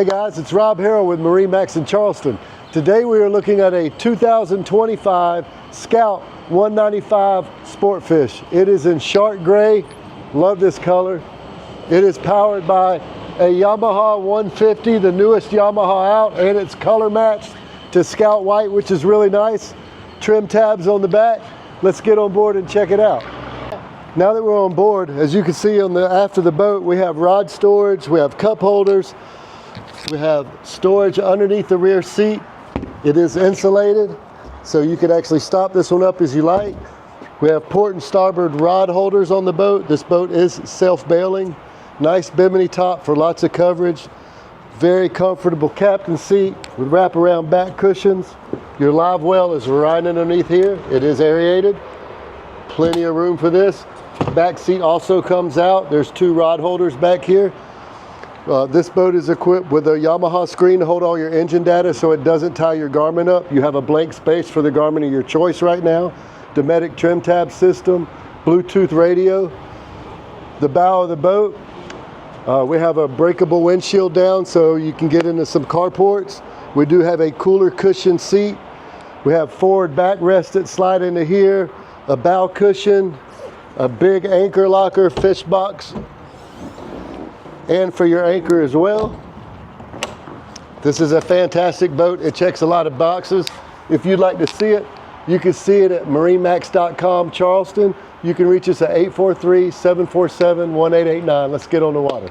Hey guys, it's Rob Harrell with MarineMax in Charleston. Today we are looking at a 2025 Scout 195 Sportfish. It is in shark gray. Love this color. It is powered by a Yamaha 150, the newest Yamaha out, and it's color matched to Scout White, which is really nice. Trim tabs on the back. Let's get on board and check it out. Now that we're on board, as you can see on the after the boat, we have rod storage, we have cup holders, we have storage underneath the rear seat. It is insulated, so you can actually stop this one up as you like. We have port and starboard rod holders on the boat. This boat is self-bailing. Nice bimini top for lots of coverage. Very comfortable captain seat with wraparound back cushions. Your live well is right underneath here. It is aerated. Plenty of room for this. Back seat also comes out. There's two rod holders back here. This boat is equipped with a Yamaha screen to hold all your engine data so it doesn't tie your Garmin up. You have a blank space for the Garmin of your choice right now. Dometic trim tab system, Bluetooth radio. The bow of the boat, we have a breakable windshield down so you can get into some carports. We do have a cooler cushion seat. We have forward backrest that slide into here, a bow cushion, a big anchor locker, fish box, and for your anchor as well. This is a fantastic boat. It checks a lot of boxes. If you'd like to see it, you can see it at MarineMax.com Charleston. You can reach us at 843-747-1889. Let's get on the water.